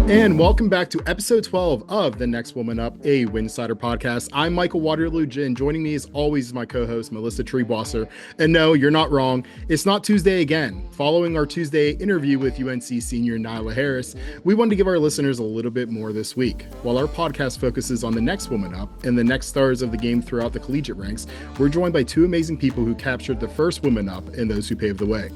And welcome back to episode 12 of The Next Woman Up, a Winsidr podcast. I'm Michael Waterloo, and joining me as always is my co-host, Melissa Treebosser. And no, you're not wrong. It's not Tuesday again. Following our Tuesday interview with UNC senior Nyla Harris, we wanted to give our listeners a little bit more this week. While our podcast focuses on the next woman up and the next stars of the game throughout the collegiate ranks, we're joined by two amazing people who captured the first woman up and those who paved the way.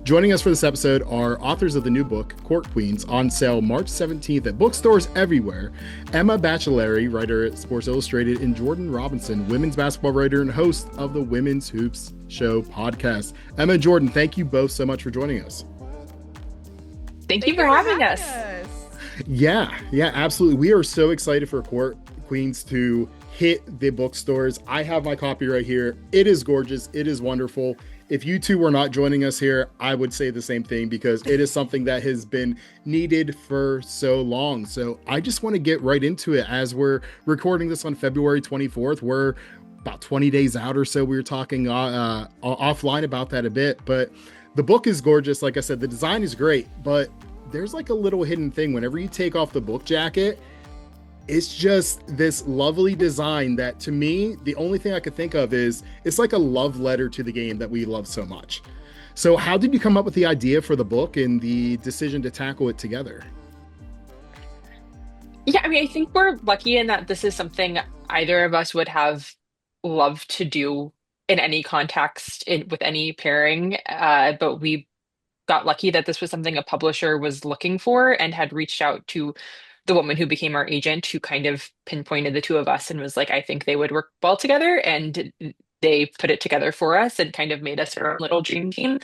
Joining us for this episode are authors of the new book, Court Queens, on sale March 17th at bookstores everywhere. Emma Bachellieri, writer at Sports Illustrated, and Jordan Robinson, women's basketball writer and host of the Women's Hoops Show podcast. Emma and Jordan, thank you both so much for joining us. Thank you for having us. Yeah, absolutely. We are so excited for Court Queens to hit the bookstores. I have my copy right here. It is gorgeous. It is wonderful. If you two were not joining us here, I would say the same thing because it is something that has been needed for so long. So I just want to get right into it as we're recording this on February 24th. We're about 20 days out or so. We were talking offline about that a bit, but the book is gorgeous. Like I said, the design is great, but there's like a little hidden thing. Whenever you take off the book jacket, it's just this lovely design that, to me, the only thing I could think of is it's like a love letter to the game that we love so much. So how did you come up with the idea for the book and the decision to tackle it together? Yeah, I think we're lucky in that this is something either of us would have loved to do in any context with any pairing. But we got lucky that this was something a publisher was looking for and had reached out to the woman who became our agent, who kind of pinpointed the two of us and was like, I think they would work well together. And they put it together for us and kind of made us our little dream team.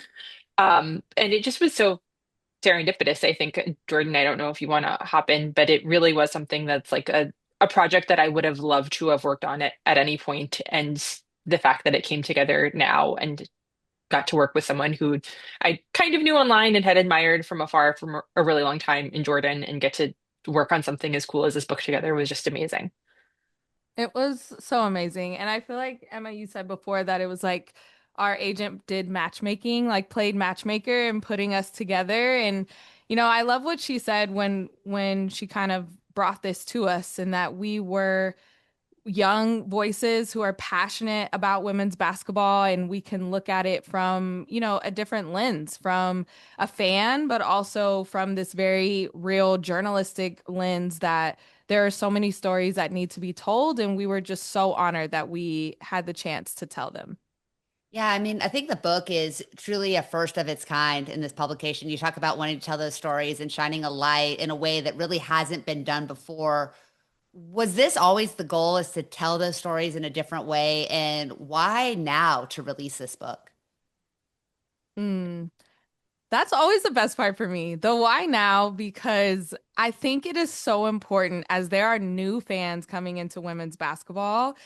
And it just was so serendipitous. I think, Jordan, I don't know if you want to hop in, but it really was something that's like a project that I would have loved to have worked on it at any point. And the fact that it came together now and got to work with someone who I kind of knew online and had admired from afar from a really long time in Jordan and get to work on something as cool as this book together was just amazing. It was so amazing. And I feel like, Emma, you said before that it was like our agent did matchmaking, like played matchmaker and putting us together. And, I love what she said when she kind of brought this to us and that we were young voices who are passionate about women's basketball and we can look at it from, a different lens, from a fan, but also from this very real journalistic lens that there are so many stories that need to be told, and we were just so honored that we had the chance to tell them. Yeah, I think the book is truly a first of its kind in this publication. You talk about wanting to tell those stories and shining a light in a way that really hasn't been done before. Was this always the goal, is to tell those stories in a different way? And why now to release this book? Hmm. That's always the best part for me. The why now, because I think it is so important as there are new fans coming into women's basketball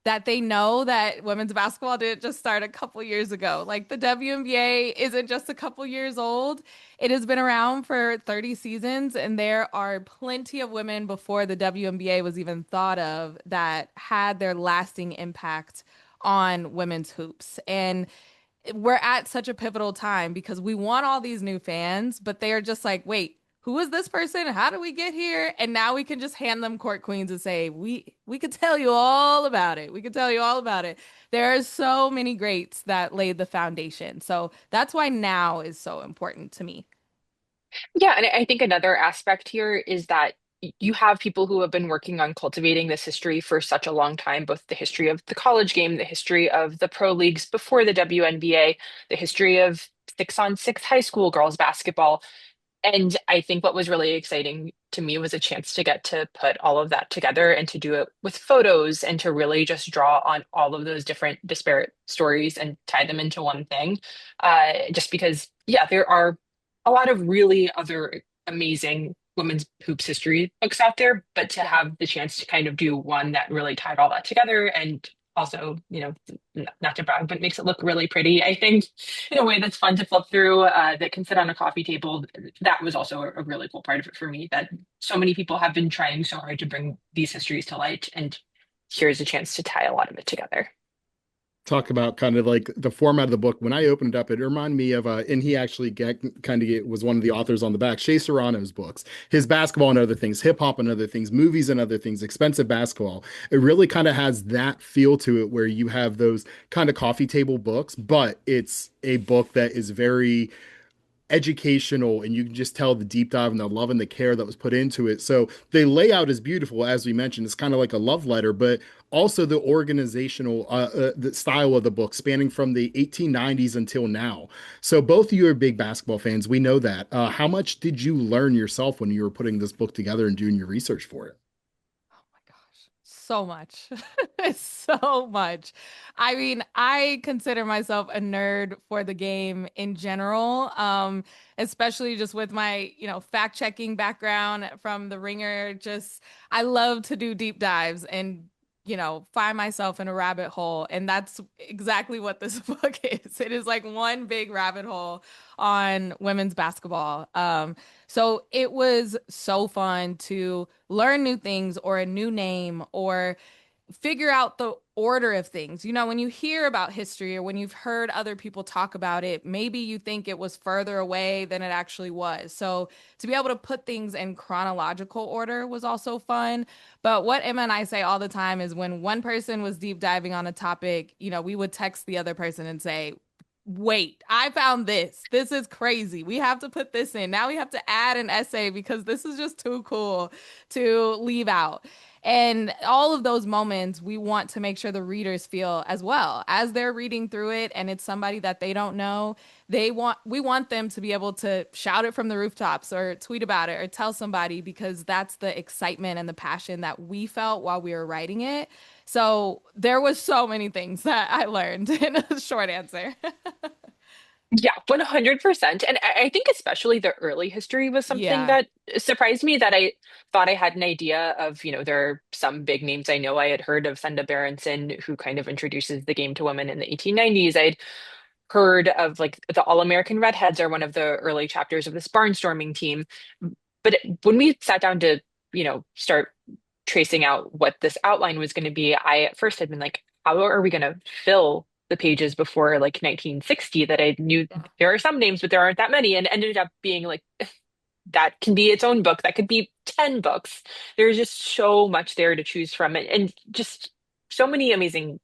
that they know that women's basketball didn't just start a couple years ago. Like the WNBA isn't just a couple years old. It has been around for 30 seasons, and there are plenty of women before the WNBA was even thought of that had their lasting impact on women's hoops. And we're at such a pivotal time because we want all these new fans, but they are just like, wait, who is this person? How do we get here? And now we can just hand them Court Queens and say, we could tell you all about it. We could tell you all about it. There are so many greats that laid the foundation. So that's why now is so important to me. Yeah, and I think another aspect here is that you have people who have been working on cultivating this history for such a long time, both the history of the college game, the history of the pro leagues before the WNBA, the history of 6-on-6 high school girls basketball. And I think what was really exciting to me was a chance to get to put all of that together and to do it with photos and to really just draw on all of those different disparate stories and tie them into one thing. Just because, yeah, there are a lot of really other amazing women's hoops history books out there, but to have the chance to kind of do one that really tied all that together and also, not to brag, but makes it look really pretty, I think, in a way that's fun to flip through, that can sit on a coffee table. That was also a really cool part of it for me, that so many people have been trying so hard to bring these histories to light, and here's a chance to tie a lot of it together. talk about kind of like the format of the book. When I opened it up, it reminded me of and he actually was one of the authors on the back, Shea Serrano's books, his basketball and other things, hip hop and other things, movies and other things, expensive basketball. It really kind of has that feel to it where you have those kind of coffee table books, but it's a book that is very educational, and you can just tell the deep dive and the love and the care that was put into it. So the layout is beautiful, as we mentioned. It's kind of like a love letter, but also the organizational the style of the book spanning from the 1890s until now. So both of you are big basketball fans. We know that. How much did you learn yourself when you were putting this book together and doing your research for it? Oh my gosh, so much. So much. I mean, I consider myself a nerd for the game in general, especially just with my, fact checking background from The Ringer. Just, I love to do deep dives and, find myself in a rabbit hole. And that's exactly what this book is. It is like one big rabbit hole on women's basketball. So it was so fun to learn new things or a new name or figure out the order of things. When you hear about history or when you've heard other people talk about it, maybe you think it was further away than it actually was. So to be able to put things in chronological order was also fun. But what Emma and I say all the time is when one person was deep diving on a topic, we would text the other person and say, wait, I found this. This is crazy. We have to put this in. Now we have to add an essay because this is just too cool to leave out. And all of those moments, we want to make sure the readers feel as well as they're reading through it. And it's somebody that they don't know. We want them to be able to shout it from the rooftops or tweet about it or tell somebody because that's the excitement and the passion that we felt while we were writing it. So there was so many things that I learned in a short answer. Yeah, 100%. And I think especially the early history was something Yeah. that surprised me that I thought I had an idea of, there are some big names I know. I had heard of Senda Berenson, who kind of introduces the game to women in the 1890s. I'd heard of like the All-American Redheads are one of the early chapters of this barnstorming team. But when we sat down to, start tracing out what this outline was going to be, I at first had been like, how are we going to fill the pages before like 1960 that I knew there are some names, but there aren't that many, and ended up being like, that can be its own book. That could be 10 books. There's just so much there to choose from, and just so many amazing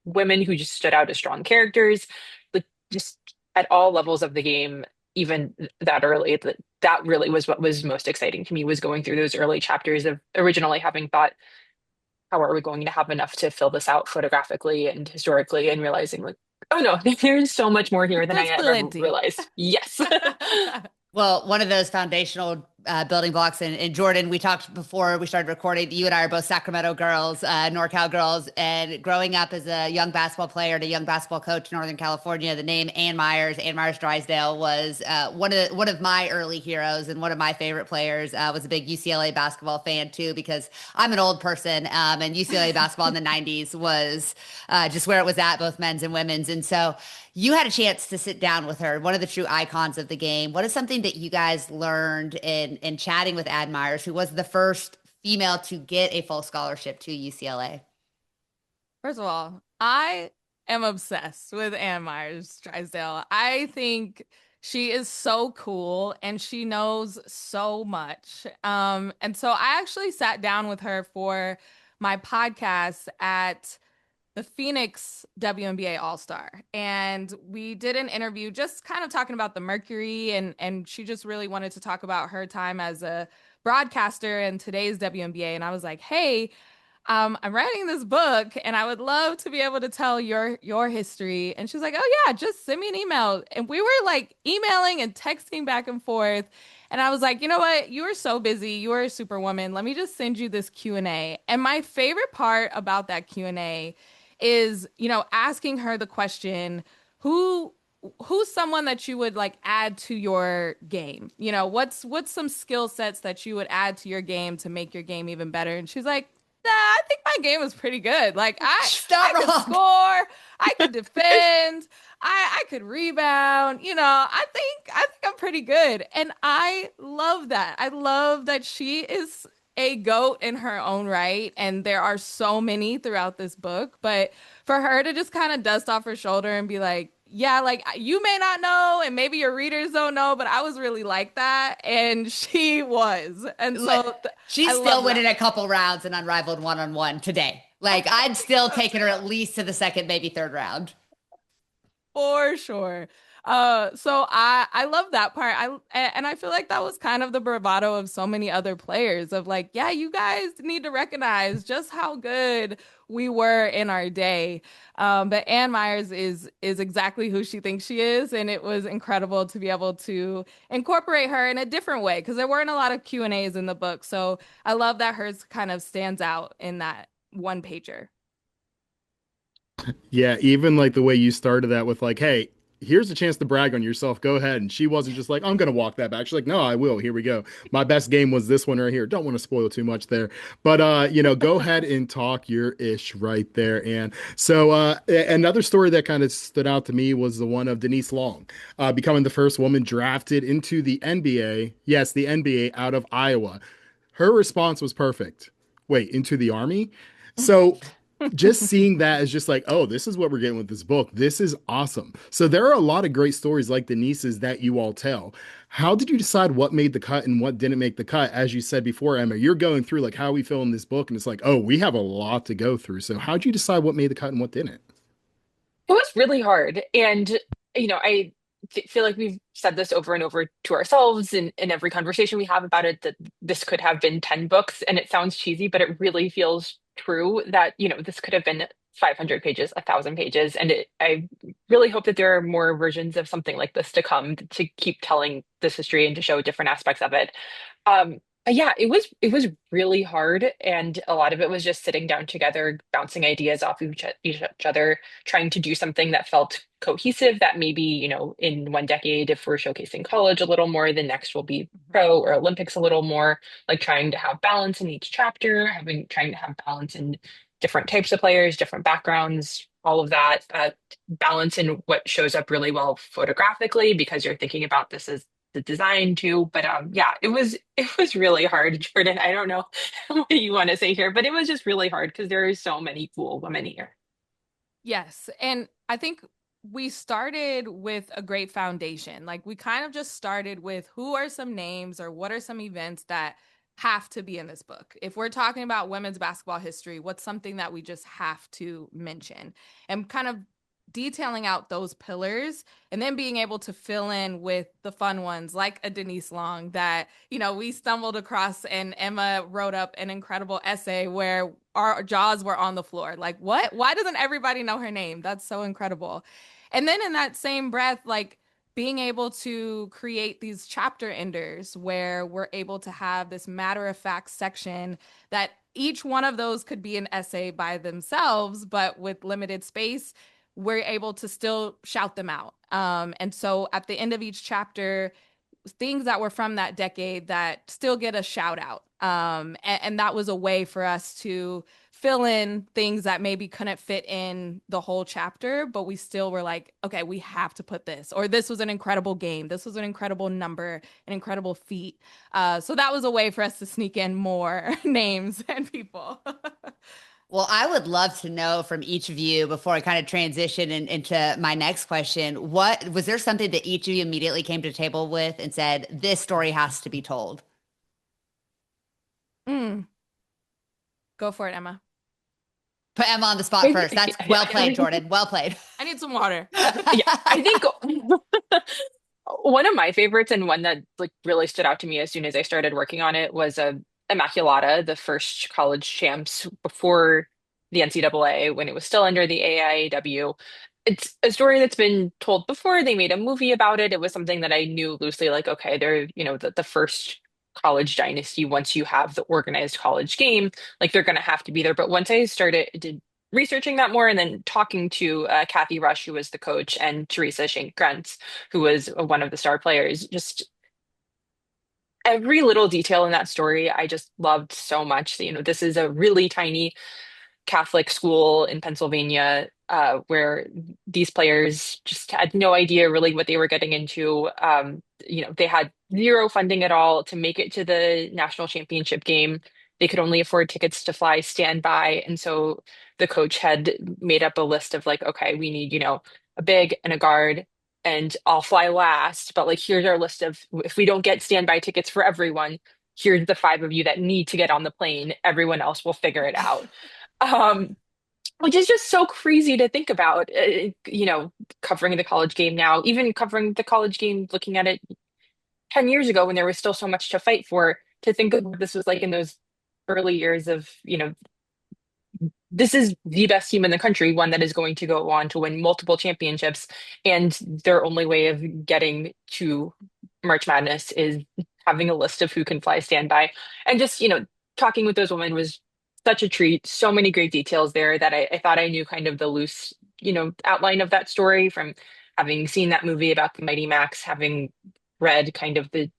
women who just stood out as strong characters, like just at all levels of the game, even that early. That really was what was most exciting to me was going through those early chapters of originally having thought, how are we going to have enough to fill this out photographically and historically, and realizing like, oh no, there's so much more here than I There's ever plenty. realized. Yes. Well, one of those foundational building blocks, and Jordan, we talked before we started recording. You and I are both Sacramento girls, NorCal girls, and growing up as a young basketball player and a young basketball coach in Northern California, the name Ann Myers Drysdale, was one of my early heroes and one of my favorite players. Was a big UCLA basketball fan too because I'm an old person, and UCLA basketball in the '90s was just where it was at, both men's and women's, and so. You had a chance to sit down with her, one of the true icons of the game. What is something that you guys learned in chatting with Ad Myers, who was the first female to get a full scholarship to UCLA? First of all, I am obsessed with Ann Myers Drysdale. I think she is so cool and she knows so much. And so I actually sat down with her for my podcast at the Phoenix WNBA All-Star. And we did an interview just kind of talking about the Mercury and she just really wanted to talk about her time as a broadcaster in today's WNBA. And I was like, hey, I'm writing this book and I would love to be able to tell your history. And she's like, oh yeah, just send me an email. And we were like emailing and texting back and forth. And I was like, you know what? You are so busy. You are a superwoman. Let me just send you this Q&A. And my favorite part about that Q&A is, asking her the question, who's someone that you would like add to your game? What's some skill sets that you would add to your game to make your game even better? And she's like, nah, I think my game is pretty good. Like I could score, I could defend, I could rebound. I think I'm pretty good. And I love that. I love that she is a goat in her own right, and there are so many throughout this book. But for her to just kind of dust off her shoulder and be like, yeah, like you may not know, and maybe your readers don't know, but I was really like that, and she was, and Li- so I She's still love winning that. a couple rounds in Unrivaled one-on-one today. Like I'd still taken her at least to the second, maybe third round. For sure. So I love that part. And I feel like that was kind of the bravado of so many other players of like, yeah, you guys need to recognize just how good we were in our day. But Anne Myers is exactly who she thinks she is, and it was incredible to be able to incorporate her in a different way because there weren't a lot of Q&As in the book. So I love that hers kind of stands out in that one pager. Yeah, even like the way you started that with like, hey, here's a chance to brag on yourself. Go ahead. And she wasn't just like, I'm gonna walk that back. She's like, no, I will. Here we go. My best game was this one right here. Don't want to spoil too much there. But go ahead and talk your ish right there. And so another story that kind of stood out to me was the one of Denise Long, becoming the first woman drafted into the NBA. Yes, the NBA out of Iowa. Her response was perfect. Wait, into the army? So just seeing that is just like, oh, this is what we're getting with this book. This is awesome. So there are a lot of great stories like Denise's that you all tell. How did you decide what made the cut and what didn't make the cut? As you said before, Emma, you're going through like how we feel in this book, and it's like, oh, we have a lot to go through. So how'd you decide what made the cut and what didn't? It was really hard. And, I feel like we've said this over and over to ourselves in every conversation we have about it, that this could have been 10 books. And it sounds cheesy, but it really feels true that, this could have been 500 pages, 1,000 pages. And I really hope that there are more versions of something like this to come to keep telling this history and to show different aspects of it. But yeah, it was really hard, and a lot of it was just sitting down together, bouncing ideas off of each other, trying to do something that felt cohesive. That maybe in one decade, if we're showcasing college a little more, the next will be pro or Olympics a little more. Like trying to have balance in each chapter, trying to have balance in different types of players, different backgrounds. All of that balance in what shows up really well photographically, because you're thinking about this as the design too. But yeah, it was really hard, Jordan. I don't know what you want to say here, but it was just really hard because there are so many cool women here. Yes. And I think we started with a great foundation. Like we kind of just started with who are some names or what are some events that have to be in this book. If we're talking about women's basketball history, what's something that we just have to mention? And kind of detailing out those pillars and then being able to fill in with the fun ones like a Denise Long that, we stumbled across, and Emma wrote up an incredible essay where our jaws were on the floor. Like, what? Why doesn't everybody know her name? That's so incredible. And then in that same breath, like being able to create these chapter enders where we're able to have this matter of fact section that each one of those could be an essay by themselves, but with limited space, we're able to still shout them out. And so at the end of each chapter, things that were from that decade that still get a shout out. And that was a way for us to fill in things that maybe couldn't fit in the whole chapter, but we still were like, okay, we have to put this, or this was an incredible game. This was an incredible number, an incredible feat. So that was a way for us to sneak in more names and people. Well, I would love to know from each of you before I kind of transition into my next question. What was there something that each of you immediately came to the table with and said, this story has to be told? Mm, go for it, Emma. Put Emma on the spot I first. thi- That's well played, Jordan. Well played. I need some water. yeah, I think one of my favorites, and one that like really stood out to me as soon as I started working on it, was Immaculata, the first college champs before the NCAA, when it was still under the AIAW. It's a story that's been told before. They made a movie about it. It was something that I knew loosely, like, okay, they're, the first college dynasty. Once you have the organized college game, like they're going to have to be there. But once I started did researching that more and then talking to Kathy Rush, who was the coach, and Teresa Shank Grentz, who was one of the star players, just every little detail in that story I just loved so much. This is a really tiny Catholic school in Pennsylvania, where these players just had no idea really what they were getting into. They had zero funding at all to make it to the national championship game. they could only afford tickets to fly standby. And so the coach had made up a list of like, okay, we need, a big and a guard, and I'll fly last. But like, here's our list of if we don't get standby tickets for everyone, here's the five of you that need to get on the plane. Everyone else will figure it out. Um, which is just so crazy to think about, covering the college game now, even covering the college game, looking at it 10 years ago when there was still so much to fight for, to think of what this was like in those early years of, this is the best team in the country, one that is going to go on to win multiple championships. And their only way of getting to March Madness is having a list of who can fly standby. And just, talking with those women was such a treat. So many great details there that I thought I knew kind of the loose, outline of that story from having seen that movie about the Mighty Max, having read kind of the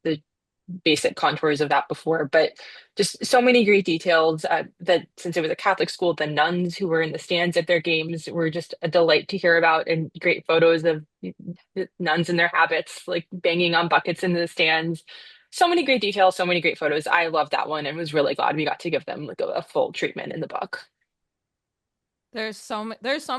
basic contours of that before, but just so many great details that since it was a Catholic school, the nuns who were in the stands at their games were just a delight to hear about, and great photos of the nuns in their habits, like banging on buckets in the stands. So many great details, so many great photos. I loved that one and was really glad we got to give them like a full treatment in the book. There's so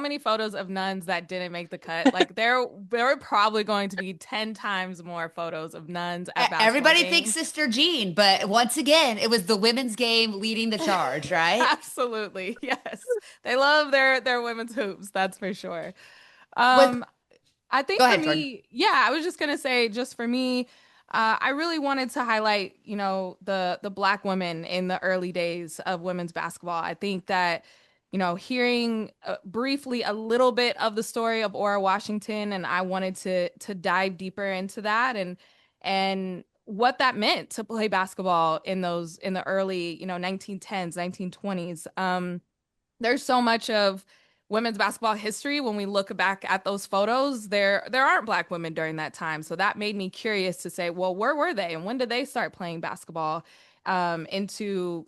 many photos of nuns that didn't make the cut. Like there are probably going to be 10 times more photos of nuns at basketball Everybody thinks games. Sister Jean, but once again, it was the women's game leading the charge, right? Absolutely. Yes. They love their women's hoops, that's for sure. Was Um I Go think for ahead, Jordan. me, yeah, I was just gonna say, just for me, I really wanted to highlight, the Black women in the early days of women's basketball. I think that, hearing briefly a little bit of the story of Ora Washington, and I wanted to dive deeper into that and what that meant to play basketball in the early, 1910s, 1920s. There's so much of women's basketball history when we look back at those photos. There aren't Black women during that time, so that made me curious to say, well, where were they and when did they start playing basketball, into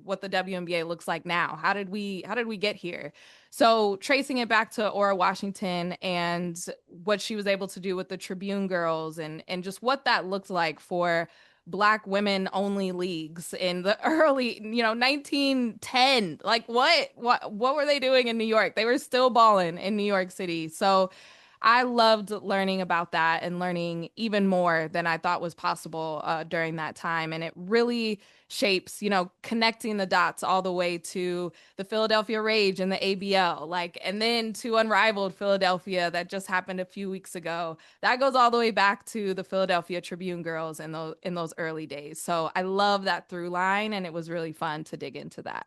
what the WNBA looks like now? How did we get here? So tracing it back to Ora Washington and what she was able to do with the Tribune girls, and just what that looked like for Black women only leagues in the early, 1910. Like what were they doing in New York? They were still balling in New York City. So I loved learning about that and learning even more than I thought was possible during that time. And it really shapes, connecting the dots all the way to the Philadelphia Rage and the ABL, like, and then to Unrivaled Philadelphia that just happened a few weeks ago. That goes all the way back to the Philadelphia Tribune girls in those early days. So I love that through line, and it was really fun to dig into that.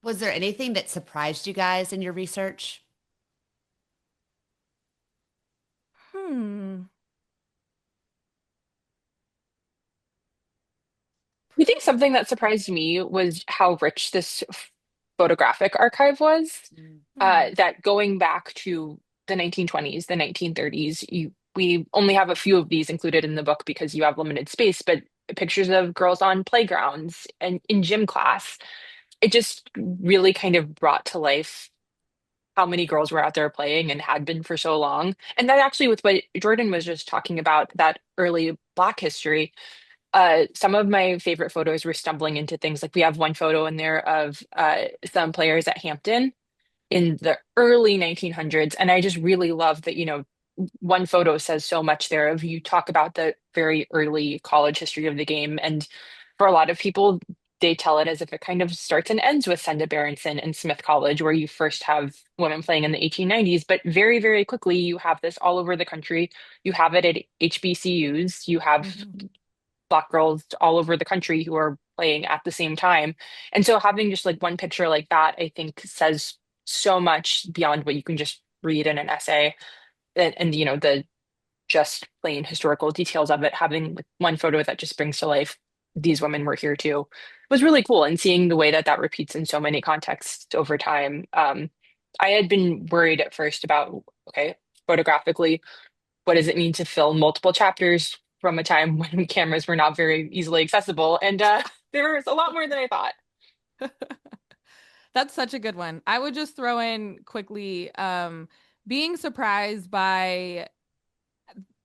Was there anything that surprised you guys in your research? Hmm. I think something that surprised me was how rich this photographic archive was. Hmm. That going back to the 1920s, the 1930s, we only have a few of these included in the book because you have limited space, but pictures of girls on playgrounds and in gym class, it just really kind of brought to life how many girls were out there playing and had been for so long. And that actually, with what Jordan was just talking about, that early Black history, some of my favorite photos were stumbling into things like we have one photo in there of some players at Hampton in the early 1900s. And I just really love that, one photo says so much there of you talk about the very early college history of the game. And for a lot of people, they tell it as if it kind of starts and ends with Senda Berenson and Smith College, where you first have women playing in the 1890s. But very, very quickly, you have this all over the country. You have it at HBCUs. You have Hmm. Black girls all over the country who are playing at the same time. And so having just like one picture like that, I think says so much beyond what you can just read in an essay. And the just plain historical details of it, having like one photo that just brings to life these women were here too was really cool. And seeing the way that that repeats in so many contexts over time. I had been worried at first about, okay, photographically, what does it mean to film multiple chapters from a time when cameras were not very easily accessible? And there was a lot more than I thought. That's such a good one. I would just throw in quickly, being surprised by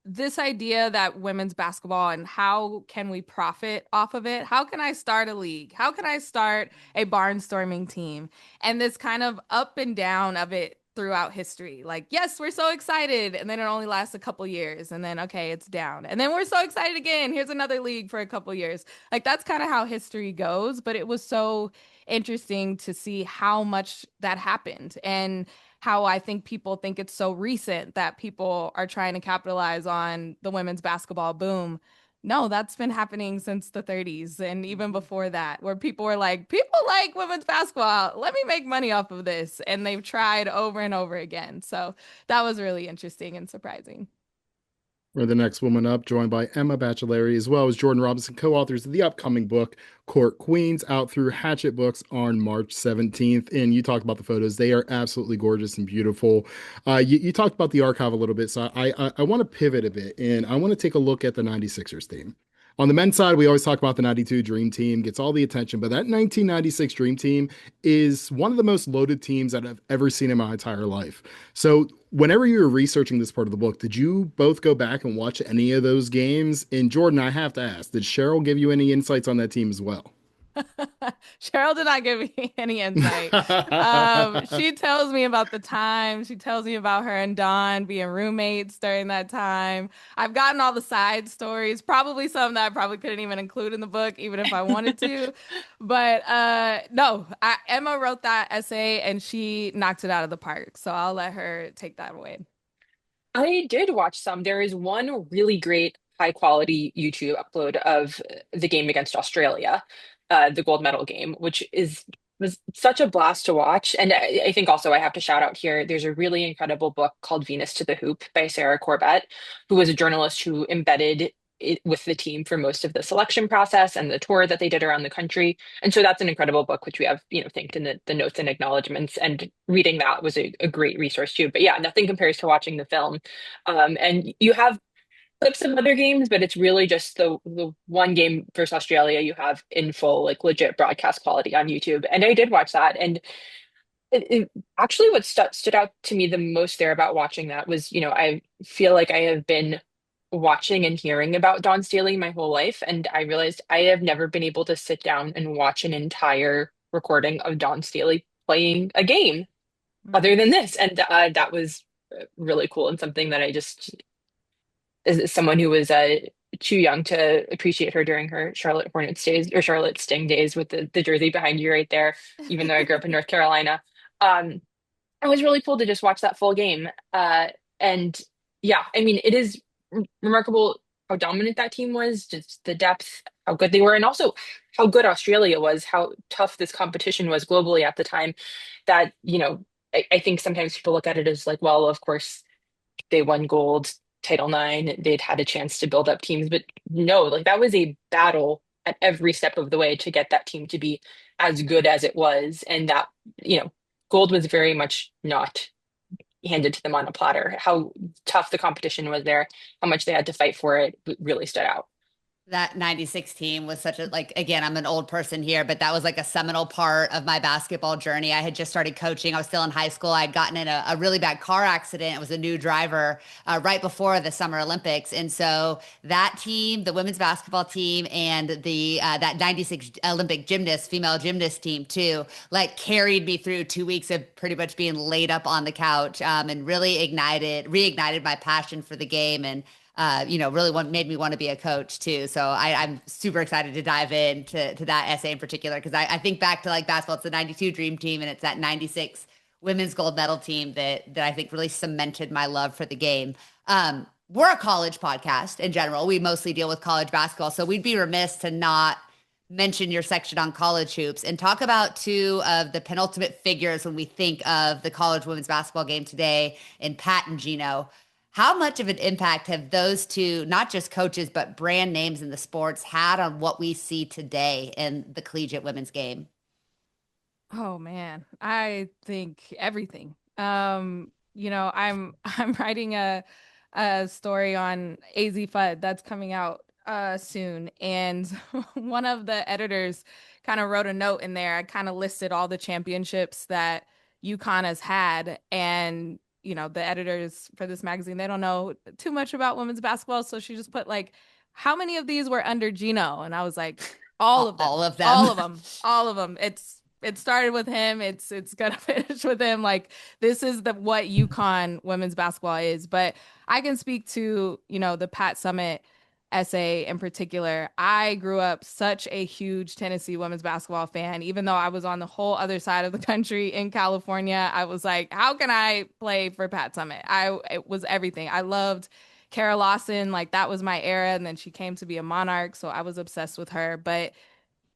this idea that women's basketball and how can we profit off of it? How can I start a league? How can I start a barnstorming team? And this kind of up and down of it throughout history. Like, yes, we're so excited. And then it only lasts a couple years. And then, okay, it's down. And then we're so excited again. Here's another league for a couple years. Like, that's kind of how history goes. But it was so interesting to see how much that happened. And how I think people think it's so recent that people are trying to capitalize on the women's basketball boom. No, that's been happening since the 30s and even before that, where people were like, people like women's basketball. Let me make money off of this. And they've tried over and over again. So that was really interesting and surprising. We're the next woman up, joined by Emma Bachellieri, as well as Jordan Robinson, co-authors of the upcoming book, Court Queens, out through Hatchet Books on March 17th. And you talked about the photos. They are absolutely gorgeous and beautiful. You talked about the archive a little bit, so I want to pivot a bit, and I want to take a look at the 96ers team. On the men's side, we always talk about the 92 Dream Team, gets all the attention, but that 1996 Dream Team is one of the most loaded teams that I've ever seen in my entire life. So, whenever you were researching this part of the book, did you both go back and watch any of those games? And Jordan, I have to ask, did Cheryl give you any insights on that team as well? Cheryl did not give me any insight. She tells me about the time. She tells me about her and Dawn being roommates during that time. I've gotten all the side stories, probably some that I probably couldn't even include in the book, even if I wanted to. But no, Emma wrote that essay and she knocked it out of the park. So I'll let her take that away. I did watch some. There is one really great high quality YouTube upload of the game against Australia, the gold medal game, which is was such a blast to watch. And I think also I have to shout out here, there's a really incredible book called Venus to the Hoop by Sarah Corbett, who was a journalist who embedded it with the team for most of the selection process and the tour that they did around the country. And so that's an incredible book, which we have, thanked in the notes and acknowledgments. And reading that was a great resource too. But yeah, nothing compares to watching the film. And you have clips of other games, but it's really just the one game versus Australia you have in full, like legit broadcast quality on YouTube. And I did watch that. And actually what stood out to me the most there about watching that was, I feel like I have been watching and hearing about Dawn Staley my whole life, and I realized I have never been able to sit down and watch an entire recording of Dawn Staley playing a game other than this, and that was really cool and something that I just, as someone who was too young to appreciate her during her Charlotte Hornets days or Charlotte Sting days with the jersey behind you right there, even though I grew up in North Carolina. Um, it was really cool to just watch that full game. And yeah, I mean, it is remarkable how dominant that team was, just the depth, how good they were, and also how good Australia was, how tough this competition was globally at the time. That, I think sometimes people look at it as like, well, of course, they won gold, Title IX, they'd had a chance to build up teams, but no, like that was a battle at every step of the way to get that team to be as good as it was. And that, gold was very much not handed to them on a platter. How tough the competition was there, how much they had to fight for it really stood out. That 96 team was such a, like, again, I'm an old person here, but that was like a seminal part of my basketball journey. I had just started coaching. I was still in high school. I'd gotten in a really bad car accident. It was a new driver right before the Summer Olympics. And so that team, the women's basketball team, and the that 96 Olympic gymnast, female gymnast team too, like carried me through 2 weeks of pretty much being laid up on the couch, and really reignited my passion for the game. And really made me want to be a coach too. So I'm super excited to dive into that essay in particular, because I think back to like basketball, it's the 92 Dream Team, and it's that 96 women's gold medal team that I think really cemented my love for the game. We're a college podcast in general. We mostly deal with college basketball. So we'd be remiss to not mention your section on college hoops and talk about two of the penultimate figures when we think of the college women's basketball game today in Pat and Gino. How much of an impact have those two, not just coaches, but brand names in the sports, had on what we see today in the collegiate women's game? Oh man, I think everything. I'm writing a story on AZ Fudd that's coming out soon, and one of the editors kind of wrote a note in there. I kind of listed all the championships that UConn has had, and the editors for this magazine, they don't know too much about women's basketball. So she just put like, how many of these were under Gino? And I was like, all of them, All of them. all of them, all of them. It started with him. It's gonna finish with him. Like this is what UConn women's basketball is. But I can speak to, the Pat Summitt essay in particular. I grew up such a huge Tennessee women's basketball fan, even though I was on the whole other side of the country in California. I was like, how can I play for Pat Summitt? It was everything. I loved Kara Lawson, like that was my era. And then she came to be a Monarch, so I was obsessed with her. But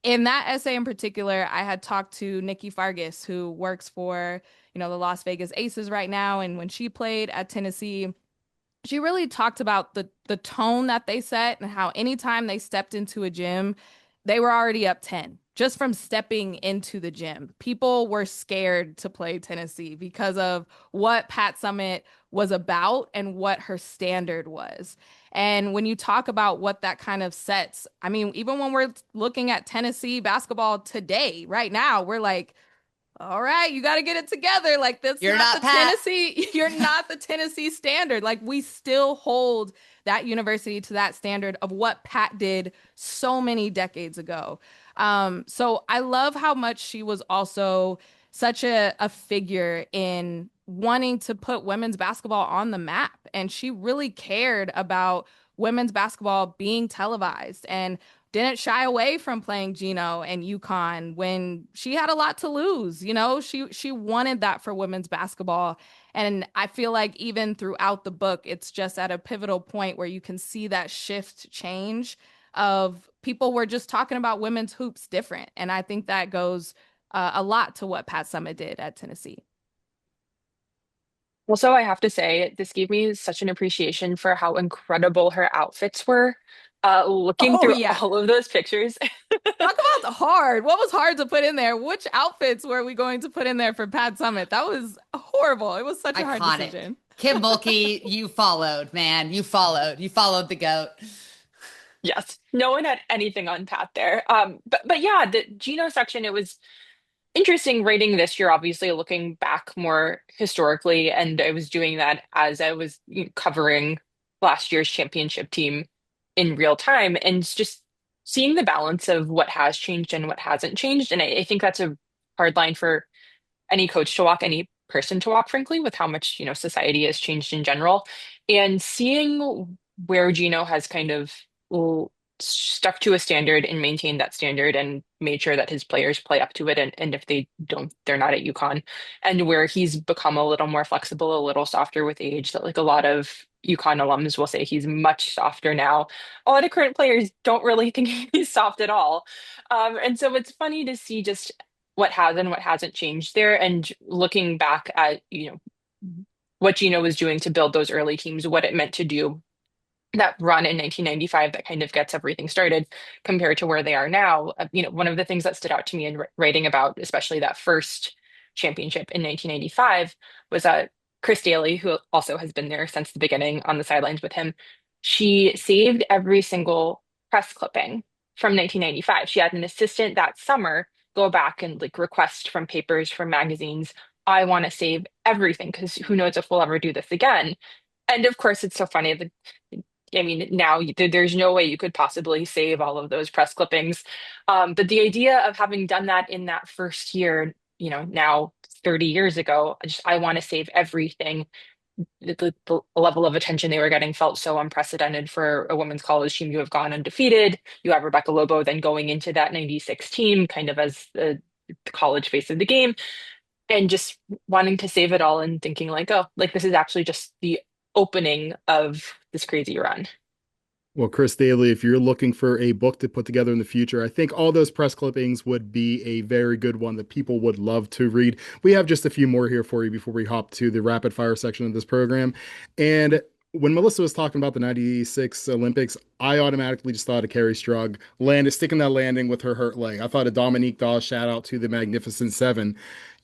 in that essay in particular, I had talked to Nikki Fargas, who works for, the Las Vegas Aces right now. And when she played at Tennessee, she really talked about the tone that they set and how anytime they stepped into a gym, they were already up 10 just from stepping into the gym. People were scared to play Tennessee because of what Pat Summitt was about and what her standard was. And when you talk about what that kind of sets, I mean, even when we're looking at Tennessee basketball today, right now, we're like, all right, you got to get it together. Like that's You're not not the Pat. Tennessee, you're not the Tennessee standard. Like we still hold that university to that standard of what Pat did so many decades ago. So I love how much she was also such a figure in wanting to put women's basketball on the map. And she really cared about women's basketball being televised and didn't shy away from playing Gino and UConn when she had a lot to lose. She wanted that for women's basketball. And I feel like even throughout the book, it's just at a pivotal point where you can see that shift change of people were just talking about women's hoops different. And I think that goes a lot to what Pat Summitt did at Tennessee. Also, I have to say, this gave me such an appreciation for how incredible her outfits were. Looking Oh, through yeah. all of those pictures. Talk about the hard. What was hard to put in there? Which outfits were we going to put in there for Pat Summitt? That was horrible. It was such a hard Iconic. decision. Kim Mulkey, you followed, man. You followed. You followed the goat. Yes, no one had anything on Pat there. But yeah, the Geno section, it was interesting writing this year, obviously looking back more historically, and I was doing that as I was covering last year's championship team in real time, and just seeing the balance of what has changed and what hasn't changed. And I think that's a hard line for any coach to walk, any person to walk, frankly, with how much, society has changed in general. And seeing where Gino has kind of stuck to a standard and maintained that standard and made sure that his players play up to it. And if they don't, they're not at UConn. And where he's become a little more flexible, a little softer with age, that like a lot of UConn alums will say he's much softer now. A lot of current players don't really think he's soft at all. And so it's funny to see just what has and what hasn't changed there. And looking back at, what Gino was doing to build those early teams, what it meant to do that run in 1995 that kind of gets everything started compared to where they are now. One of the things that stood out to me in writing about, especially that first championship in 1995, was that Chris Daly, who also has been there since the beginning on the sidelines with him, she saved every single press clipping from 1995. She had an assistant that summer go back and like request from papers, from magazines, I want to save everything because who knows if we'll ever do this again. And of course, it's so funny. I mean, now there's no way you could possibly save all of those press clippings. But the idea of having done that in that first year, now 30 years ago, I want to save everything. The level of attention they were getting felt so unprecedented for a women's college team to have gone undefeated. You have Rebecca Lobo then going into that 96 team kind of as the college face of the game and just wanting to save it all and thinking like, oh, like this is actually just the opening of this crazy run. Well, Chris Daly, if you're looking for a book to put together in the future, I think all those press clippings would be a very good one that people would love to read. We have just a few more here for you before we hop to the rapid fire section of this program. And when Melissa was talking about the 96 Olympics, I automatically just thought of Carrie Strug sticking that landing with her hurt leg. I thought of Dominique Dawes, shout out to the Magnificent Seven.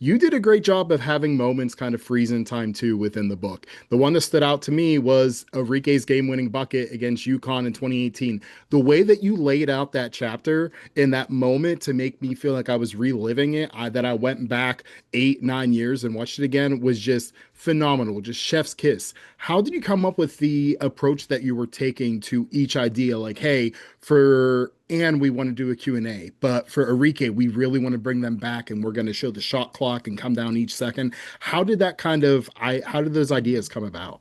You did a great job of having moments kind of freeze in time too within the book. The one that stood out to me was Enrique's game-winning bucket against UConn in 2018. The way that you laid out that chapter in that moment to make me feel like I was reliving it, that I went back 8, 9 years and watched it again was just phenomenal, just chef's kiss. How did you come up with the approach that you were taking to each idea? Like, hey, for Anne, we want to do a Q&A, but for Enrique, we really want to bring them back and we're going to show the shot clock and come down each second. How did how did those ideas come about?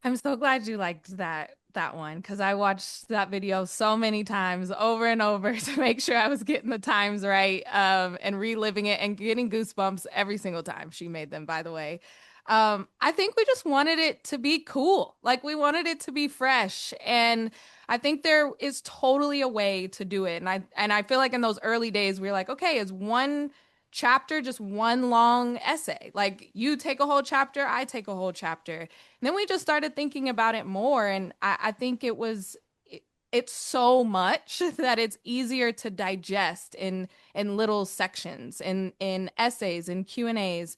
I'm so glad you liked that one because I watched that video so many times over and over to make sure I was getting the times right, and reliving it and getting goosebumps every single time she made them, by the way. I think we just wanted it to be cool. Like we wanted it to be fresh. And I think there is totally a way to do it. And I feel like in those early days, we were like, okay, is one chapter just one long essay? Like you take a whole chapter, I take a whole chapter. And then we just started thinking about it more. And I think it's so much that it's easier to digest in little sections, in essays and Q&As.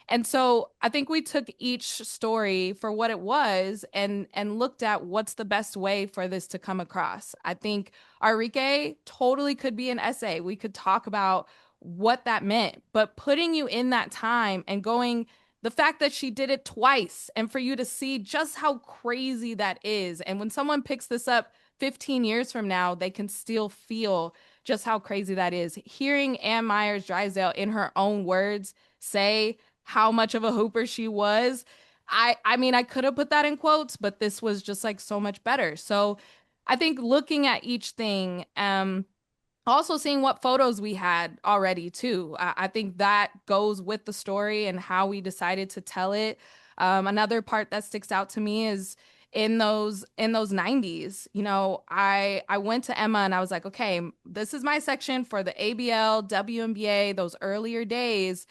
And so I think we took each story for what it was and looked at what's the best way for this to come across. I think Enrique totally could be an essay. We could talk about what that meant, but putting you in that time and going, the fact that she did it twice and for you to see just how crazy that is. And when someone picks this up 15 years from now, they can still feel just how crazy that is. Hearing Anne Myers Drysdale in her own words say how much of a hooper she was. I mean, I could have put that in quotes, but this was just like so much better. So I think looking at each thing, also seeing what photos we had already too. I think that goes with the story and how we decided to tell it. Another part that sticks out to me is in those 90s, I went to Emma and I was like, okay, this is my section for the ABL, WNBA, those earlier days.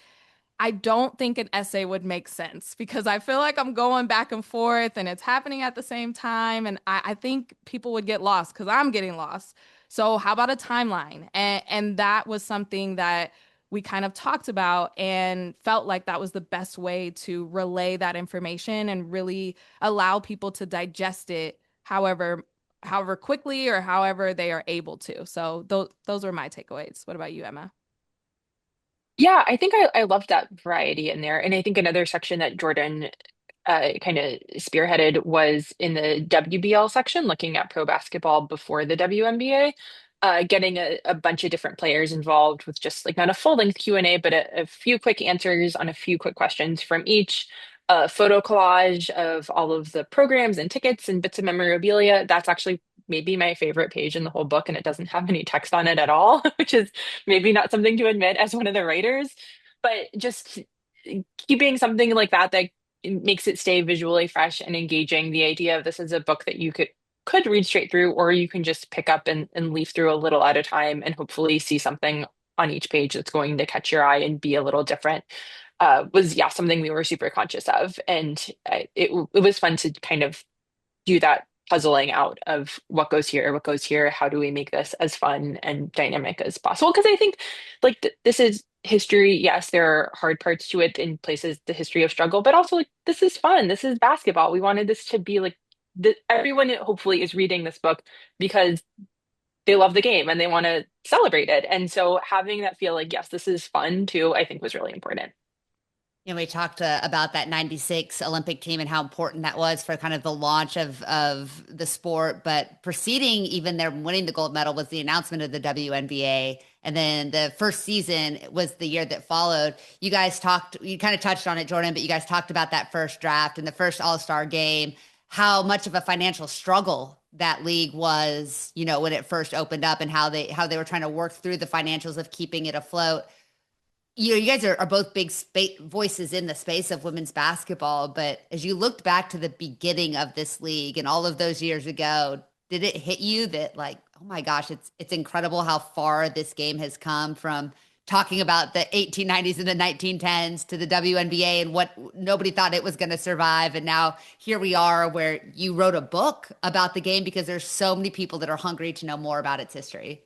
I don't think an essay would make sense because I feel like I'm going back and forth and it's happening at the same time. And I think people would get lost because I'm getting lost. So how about a timeline? And that was something that we kind of talked about and felt like that was the best way to relay that information and really allow people to digest it however quickly or however they are able to. So those were my takeaways. What about you, Emma? Yeah, I think I loved that variety in there. And I think another section that Jordan kind of spearheaded was in the WBL section, looking at pro basketball before the WNBA, getting a bunch of different players involved with just like not a full-length Q&A, but a few quick answers on a few quick questions from each. A photo collage of all of the programs and tickets and bits of memorabilia. That's actually maybe my favorite page in the whole book, and it doesn't have any text on it at all, which is maybe not something to admit as one of the writers, but just keeping something like that makes it stay visually fresh and engaging. The idea of this is a book that you could read straight through, or you can just pick up and leaf through a little at a time and hopefully see something on each page that's going to catch your eye and be a little different. Was yeah something we were super conscious of, and it was fun to kind of do that puzzling out of what goes here, how do we make this as fun and dynamic as possible? Because I think like this is history. Yes, there are hard parts to it in places, the history of struggle, but also like this is fun. This is basketball. We wanted this to be like everyone hopefully is reading this book because they love the game and they want to celebrate it. And so having that feel like, yes, this is fun too, I think was really important. We talked about that 96 Olympic team and how important that was for kind of the launch of the sport. But preceding even their winning the gold medal was the announcement of the WNBA. And then the first season was the year that followed. You kind of touched on it, Jordan, but you guys talked about that first draft and the first All-Star game, how much of a financial struggle that league was, when it first opened up and how they were trying to work through the financials of keeping it afloat. You guys are both big voices in the space of women's basketball, but as you looked back to the beginning of this league and all of those years ago, did it hit you that like, oh my gosh, it's incredible how far this game has come from talking about the 1890s and the 1910s to the WNBA and what nobody thought it was going to survive. And now here we are where you wrote a book about the game because there's so many people that are hungry to know more about its history.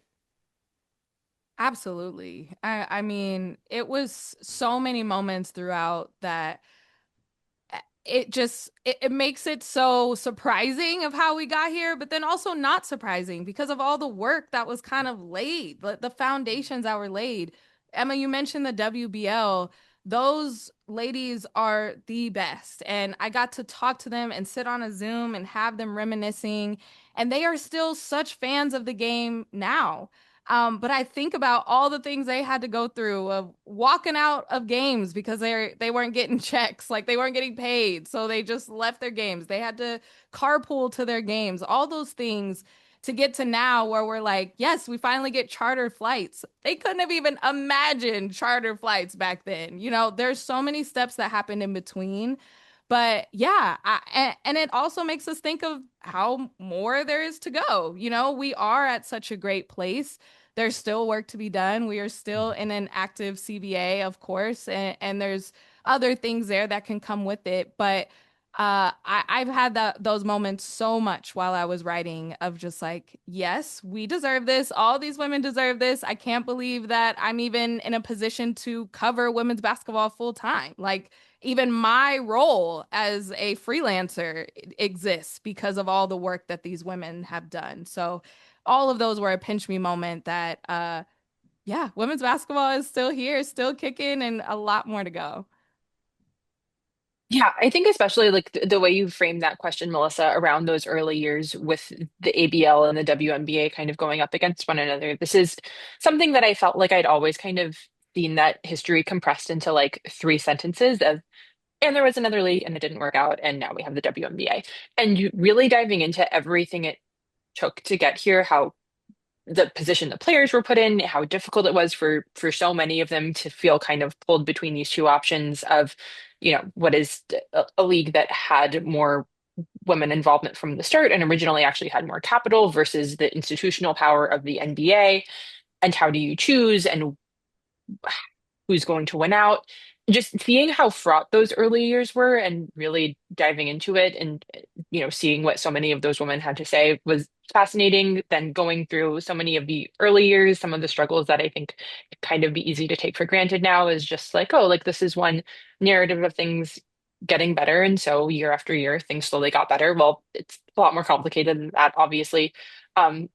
Absolutely. I mean, it was so many moments throughout that it makes it so surprising of how we got here, but then also not surprising because of all the work that was kind of laid, the foundations that were laid. Emma, you mentioned the WBL. Those ladies are the best. And I got to talk to them and sit on a Zoom and have them reminiscing. And they are still such fans of the game now. But I think about all the things they had to go through of walking out of games because they weren't getting checks, like they weren't getting paid, so they just left their games. They had to carpool to their games, all those things to get to now where we're like, yes, we finally get charter flights. They couldn't have even imagined charter flights back then. There's so many steps that happened in between. But yeah, and it also makes us think of how more there is to go. We are at such a great place. There's still work to be done. We are still in an active CBA, of course, and there's other things there that can come with it. But I've had those moments so much while I was writing of just like, yes, we deserve this. All these women deserve this. I can't believe that I'm even in a position to cover women's basketball full time. Like, even my role as a freelancer exists because of all the work that these women have done. So all of those were a pinch me moment that, yeah, women's basketball is still here, still kicking, and a lot more to go. Yeah, I think especially like the way you framed that question, Melissa, around those early years with the ABL and the WNBA kind of going up against one another. This is something that I felt like I'd always kind of seen that history compressed into like three sentences of, and there was another league and it didn't work out, and now we have the WNBA. And you really diving into everything it took to get here, how the position the players were put in, how difficult it was for so many of them to feel kind of pulled between these two options of, what is a league that had more women involvement from the start and originally actually had more capital versus the institutional power of the NBA. And how do you choose and who's going to win out? Just seeing how fraught those early years were and really diving into it and seeing what so many of those women had to say was fascinating. Then going through so many of the early years, some of the struggles that I think kind of be easy to take for granted now is just like, oh, like this is one narrative of things getting better. And so year after year, things slowly got better. Well, it's a lot more complicated than that, obviously. Um,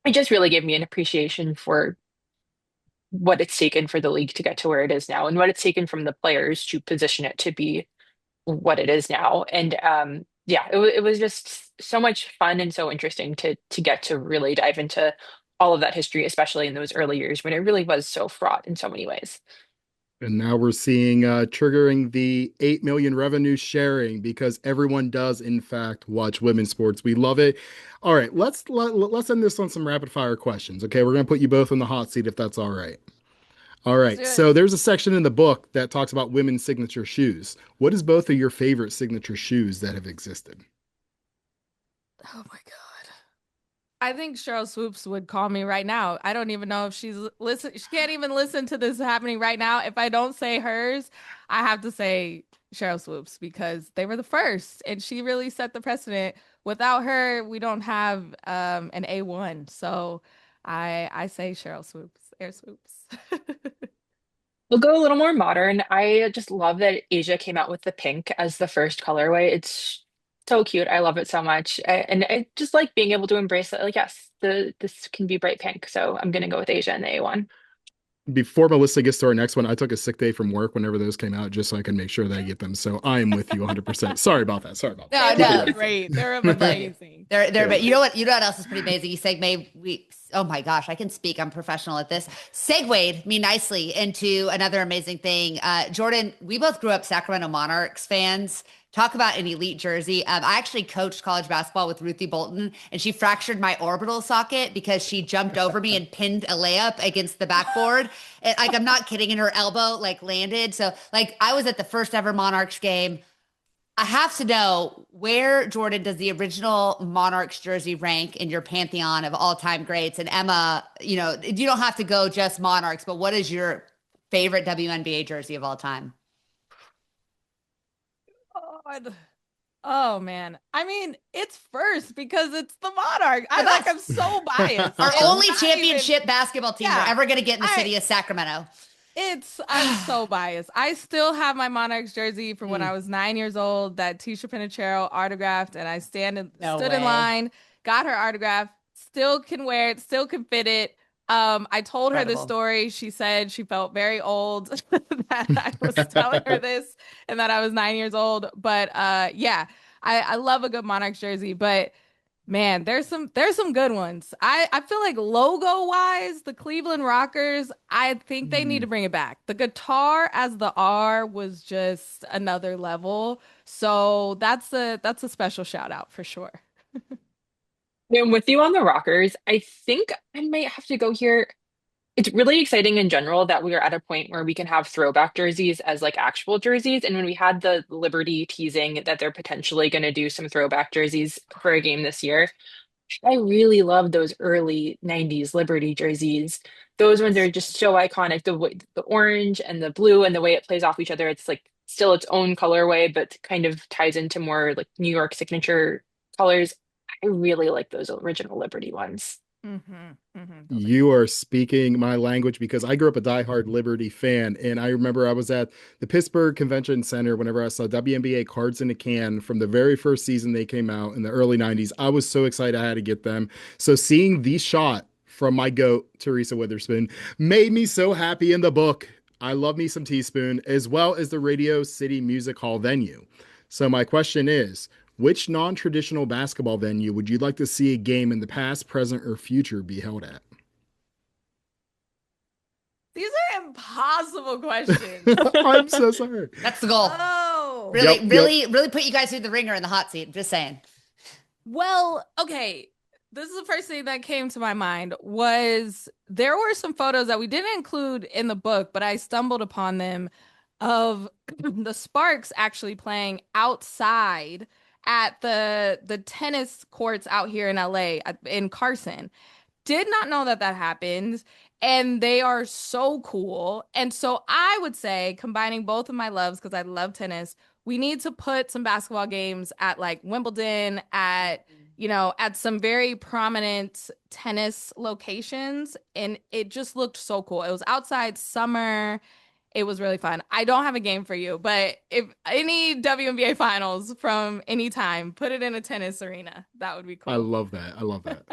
it just really gave me an appreciation for what it's taken for the league to get to where it is now and what it's taken from the players to position it to be what it is now. And yeah, it was just so much fun and so interesting to get to really dive into all of that history, especially in those early years when it really was so fraught in so many ways. And now we're seeing triggering the 8 million revenue sharing because everyone does in fact watch women's sports. We love it. All right, let's end this on some rapid fire questions. Okay, we're gonna put you both in the hot seat if that's all right. All Let's do right, it. so there's a section in the book that talks about women's signature shoes. What is both of your favorite signature shoes that have existed? Oh my God. I think Cheryl Swoops would call me right now. I don't even know if she's listen. She can't even listen to this happening right now. If I don't say hers, I have to say Cheryl Swoops because they were the first, and she really set the precedent. Without her, we don't have an A1. So I say Cheryl Swoops, Air Swoops. We'll go a little more modern. I just love that Asia came out with the pink as the first colorway. It's so cute. I love it so much. And I just like being able to embrace it. Like, yes, this can be bright pink. So I'm gonna go with Asia and the A1. Before Melissa gets to our next one, I took a sick day from work whenever those came out just so I can make sure that I get them. So I am with you 100%. Sorry about that. Sorry about No, that. They no. look great. They're But amazing. but you know what else is pretty amazing? You segue we oh my gosh, I can speak. I'm professional at this. Segued me nicely into another amazing thing. Jordan, we both grew up Sacramento Monarchs fans. Talk about an elite jersey. I actually coached college basketball with Ruthie Bolton, and she fractured my orbital socket because she jumped over me and pinned a layup against the backboard. And, like, I'm not kidding, and her elbow like landed. So like I was at the first ever Monarchs game. I have to know where, Jordan, does the original Monarchs jersey rank in your pantheon of all-time greats? And Emma, you don't have to go just Monarchs, but what is your favorite WNBA jersey of all time? God. Oh man. I mean, it's first because it's the Monarch. The best. I'm so biased. Our It's only not even championship basketball team we're yeah. ever going to get in the I city of Sacramento. I'm so biased. I still have my Monarchs jersey from when Mm, I was 9 years old, that Tisha Pinachero autographed, and I no stood in way. line, got her autograph, still can wear it, still can fit it. I told her this Incredible. story. She said she felt very old that I was telling her this and that I was 9 years old. But yeah, I love a good Monarchs jersey, but man, there's some good ones. I feel like logo wise, the Cleveland Rockers, I think they need to Mm. bring it back. The guitar as the R was just another level. So that's a special shout out for sure. I'm with you on the Rockers. I think I might have to go here. It's really exciting in general that we are at a point where we can have throwback jerseys as like actual jerseys. And when we had the Liberty teasing that they're potentially going to do some throwback jerseys for a game this year, I really love those early 90s Liberty jerseys. Those ones are just so iconic. The orange and the blue and the way it plays off each other, it's like still its own colorway, but kind of ties into more like New York signature colors. I really like those original Liberty ones. Those are You cool. are speaking my language because I grew up a diehard Liberty fan. And I remember I was at the Pittsburgh Convention Center whenever I saw WNBA cards in a can from the very first season they came out in the early 90s. I was so excited I had to get them. So seeing the shot from my goat, Teresa Witherspoon, made me so happy in the book. I love me some Teaspoon, as well as the Radio City Music Hall venue. So my question is, which non-traditional basketball venue would you like to see a game in the past, present, or future be held at? These are impossible questions. I'm so sorry. That's the goal. Oh. Really, Yep, yep. really, really put you guys through the ringer in the hot seat. Just saying. Well, okay. This is the first thing that came to my mind was there were some photos that we didn't include in the book, but I stumbled upon them of the Sparks actually playing outside at the tennis courts out here in LA in Carson. Did not know that that happened, and they are so cool. And so I would say, combining both of my loves, because I love tennis, we need to put some basketball games at like Wimbledon, at some very prominent tennis locations. And it just looked so cool. It was outside summer. It was really fun. I don't have a game for you, but if any WNBA finals from any time, put it in a tennis arena. That would be I cool. love that. I love that.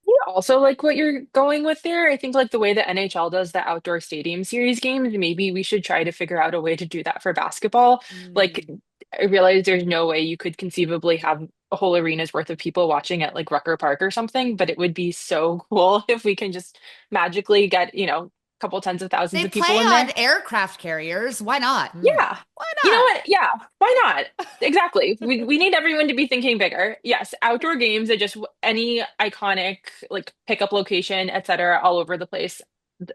Yeah, also like what you're going with there. I think like the way the NHL does the outdoor stadium series games, maybe we should try to figure out a way to do that for basketball. Like Mm. I realize there's no way you could conceivably have a whole arena's worth of people watching at like Rucker Park or something, but it would be so cool if we can just magically get, a couple tens of thousands They of play people in on there. aircraft carriers. Why not? Yeah. Why You know not? what? Yeah, why not? Exactly. We need everyone to be thinking bigger. Yes, outdoor games are just any iconic like pickup location, etc., all over the place.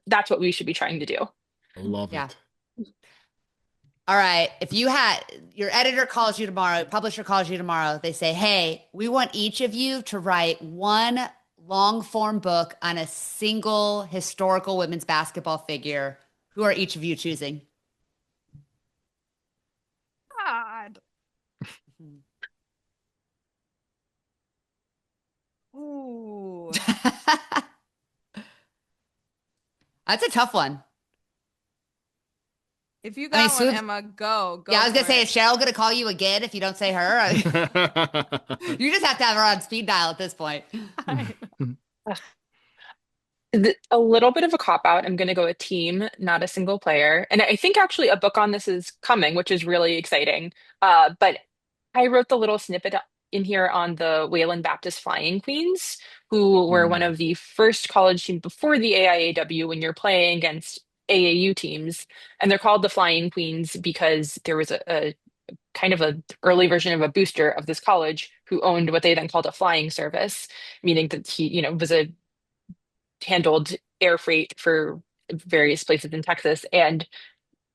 That's what we should be trying to do. I love Yeah. it. All right. If you had your editor calls you tomorrow, publisher calls you tomorrow, they say, hey, we want each of you to write one long form book on a single historical women's basketball figure. Who are each of you choosing? God. Ooh. That's a tough one. If you I mean, got one, Swoop's, Emma, go. yeah, Go I was for gonna say, it. is Cheryl gonna call you again if you don't say her? You just have to have her on speed dial at this point. A little bit of a cop out. I'm going to go a team, not a single player. And I think actually a book on this is coming, which is really exciting. But I wrote the little snippet in here on the Wayland Baptist Flying Queens, who were one Mm. of the first college teams before the AIAW when you're playing against AAU teams. And they're called the Flying Queens because there was a kind of a early version of a booster of this college who owned what they then called a flying service, meaning that he, was a handled air freight for various places in Texas. And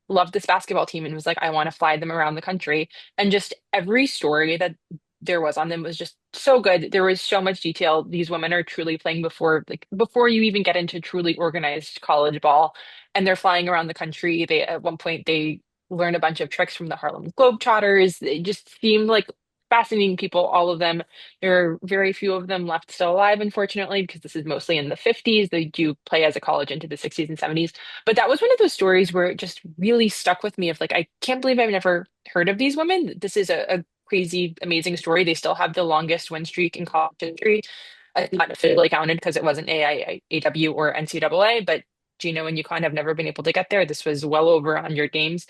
loved this basketball team and was like, I want to fly them around the country. And just every story that there was on them was just so good. There was so much detail. These women are truly playing before you even get into truly organized college ball, and they're flying around the country. They at one point they learned a bunch of tricks from the Harlem Globetrotters. They just seemed like fascinating people, all of them. There are very few of them left still alive, unfortunately, because this is mostly in the 50s. They do play as a college into the 60s and 70s. But that was one of those stories where it just really stuck with me of like, I can't believe I've never heard of these women. This is a crazy, amazing story. They still have the longest win streak in college history. Not officially counted because it wasn't AIAW or NCAA, but Gino and UConn have never been able to get there. This was well over 100 games.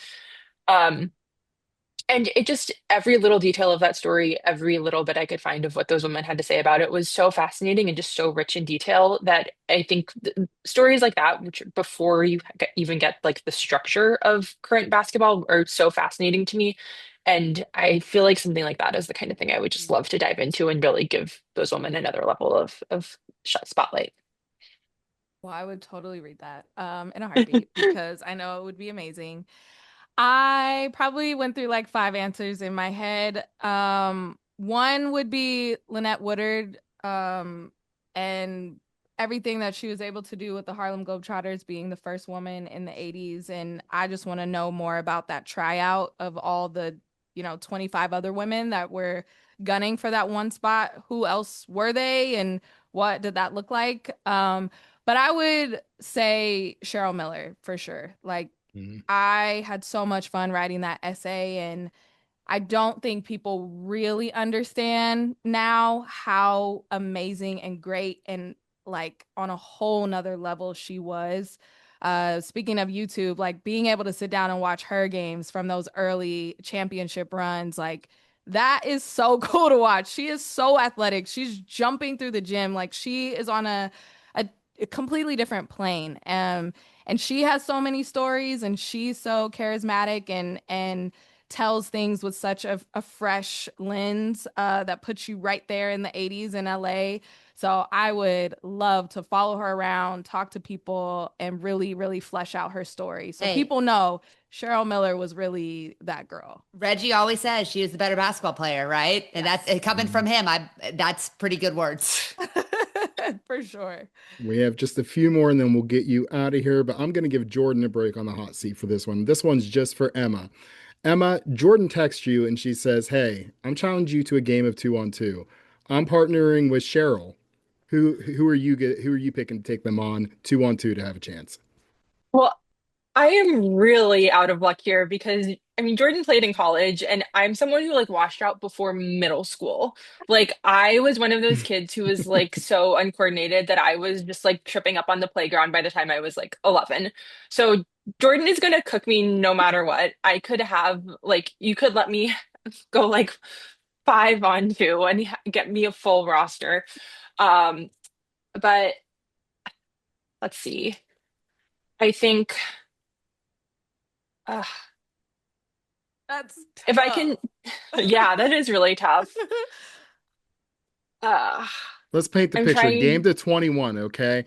Um, and it just, every little detail of that story, every little bit I could find of what those women had to say about it was so fascinating and just so rich in detail that I think stories like that, which before you even get like the structure of current basketball, are so fascinating to me. And I feel like something like that is the kind of thing I would just love to dive into and really give those women another level of spotlight. Well, I would totally read that in a heartbeat because I know it would be amazing. I probably went through like five answers in my head. One would be Lynette Woodard, and everything that she was able to do with the Harlem Globetrotters, being the first woman in the 80s. And I just want to know more about that tryout of all the, 25 other women that were gunning for that one spot. Who else were they and what did that look like? But I would say Cheryl Miller for sure. Like, Mhm. I had so much fun writing that essay, and I don't think people really understand now how amazing and great and like on a whole nother level she was. Speaking of YouTube, like being able to sit down and watch her games from those early championship runs, like that is so cool to watch. She is so athletic. She's jumping through the gym. Like she is on a, a completely different plane. And she has so many stories and she's so charismatic and tells things with such a fresh lens that puts you right there in the 80s in LA. So I would love to follow her around, talk to people, and really, really flesh out her story. So Hey, people know Cheryl Miller was really that girl. Reggie always says she was the better basketball player, right? And Yes. that's coming from him. That's pretty good words. For sure. We have just a few more and then we'll get you out of here. But I'm going to give Jordan a break on the hot seat for this one. This one's just for Emma. Emma, Jordan texts you and she says, "Hey, I'm challenging you to a game of 2-on-2. I'm partnering with Cheryl. Who are you picking to take them on 2-on-2 to have a chance?" Well, I am really out of luck here because I mean Jordan played in college and I'm someone who like washed out before middle school. Like I was one of those kids who was like so uncoordinated that I was just like tripping up on the playground by the time I was like 11. So Jordan is going to cook me no matter what. I could have like you could let me go like 5-on-2 and get me a full roster. Um but let's see. I think uh, That's if I tough. can yeah, that is really tough. Uh, Let's paint the I'm picture. Game trying. to 21, okay?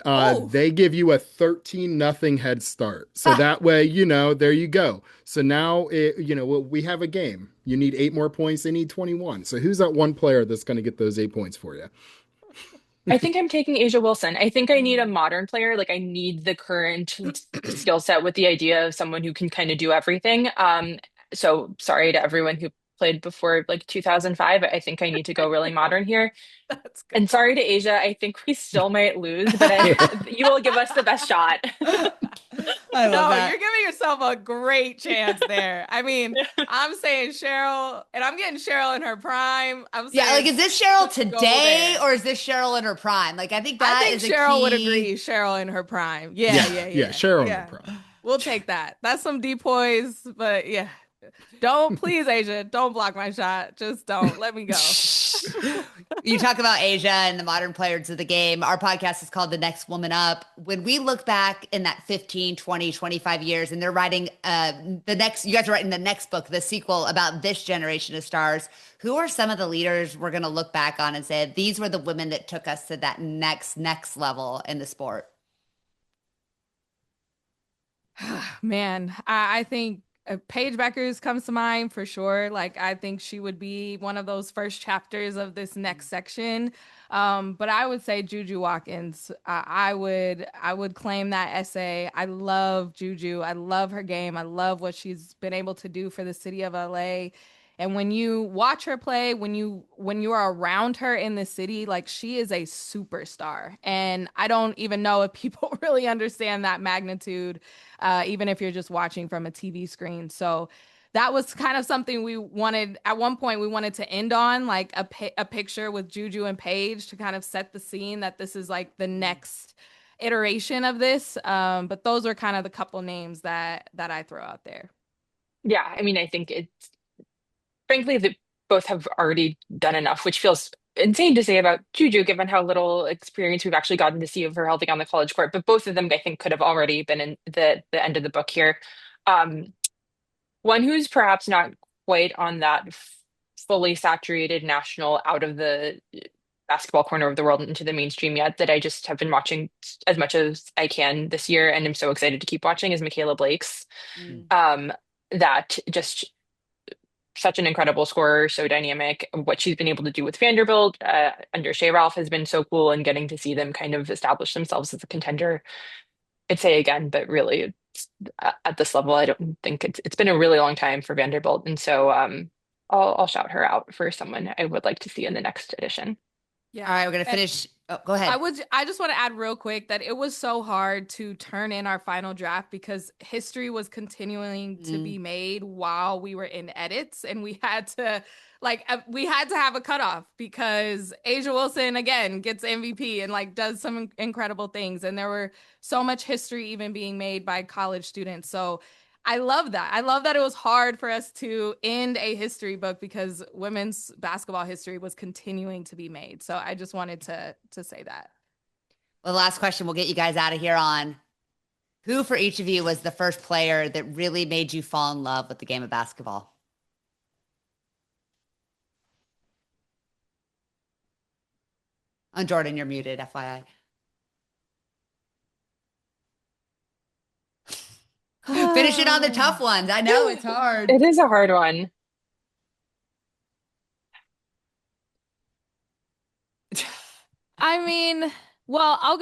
Oh, They give you a 13-0 head start. So that way, there you go. So now, we have a game. You need 8 more points. They need 21. So who's that one player that's going to get those 8 points for you? I think I'm taking Asia Wilson. I think I need a mm, modern player. Like I need the current skill set with the idea of someone who can kind of do everything. So sorry to everyone who played before like 2005. I think I need to go really modern here. that's good. And sorry to Asia. I think we still might lose, but you will give us the best shot. I love No, you're that. giving yourself a great chance there. I mean, I'm saying Cheryl, and I'm getting Cheryl in her prime. I'm Yeah, like saying is this Cheryl just go today there. or is this Cheryl in her prime? Like I think I that think is a Cheryl would agree. key. Cheryl in her prime. Yeah, Yeah, yeah, yeah, yeah, Cheryl in her yeah. prime. We'll take that. That's some depoys, but yeah. Don't please, Asia. Don't block my shot. Just don't. Let me go. You talk about Asia and the modern players of the game. Our podcast is called The Next Woman Up. When we look back in that 15, 20, 25 years, and they're writing you guys are writing the next book, the sequel about this generation of stars, who are some of the leaders we're going to look back on and say, these were the women that took us to that next level in the sport? Man, I think Paige Beckers comes to mind for sure. Like, I think she would be one of those first chapters of this next section. But I would say Juju Watkins. I would claim that essay. I love Juju. I love her game. I love what she's been able to do for the city of LA. And when you watch her play, when you are around her in the city, like, she is a superstar. And I don't even know if people really understand that magnitude, even if you're just watching from a TV screen. So that was kind of something we wanted at one point. We wanted to end on, like, a picture with Juju and Paige to kind of set the scene that this is like the next iteration of this. But those are kind of the couple names that I throw out there. Yeah, I mean, I think it's frankly that both have already done enough, which feels insane to say about Juju, given how little experience we've actually gotten to see of her helping on the college court. But both of them, I think, could have already been in the end of the book here. Um, One who's perhaps not quite on that fully saturated national out of the basketball corner of the world into the mainstream yet, that I just have been watching as much as I can this year, and I'm so excited to keep watching, is Michaela Blake's. Mm. Um, that just such an incredible scorer, so dynamic. What she's been able to do with Vanderbilt under Shea Ralph has been so cool, and getting to see them kind of establish themselves as a contender. I'd say again, but really at this level, I don't think it's been a really long time for Vanderbilt, and so I'll shout her out for someone I would like to see in the next edition. All right, we're gonna And finish. Oh, go ahead. I just want to add real quick that it was so hard to turn in our final draft because history was continuing to Mm. be made while we were in edits, and we had to have a cutoff because Asia Wilson again gets MVP and like does some incredible things, and there were so much history even being made by college students. So I love that. I love that it was hard for us to end a history book because women's basketball history was continuing to be made. So I just wanted to say that. Well, the last question we'll get you guys out of here on who for each of you was the first player that really made you fall in love with the game of basketball? Jordan, you're muted, FYI. Finish it on the tough ones. I know it's hard. It is a hard one. I mean, well, I'll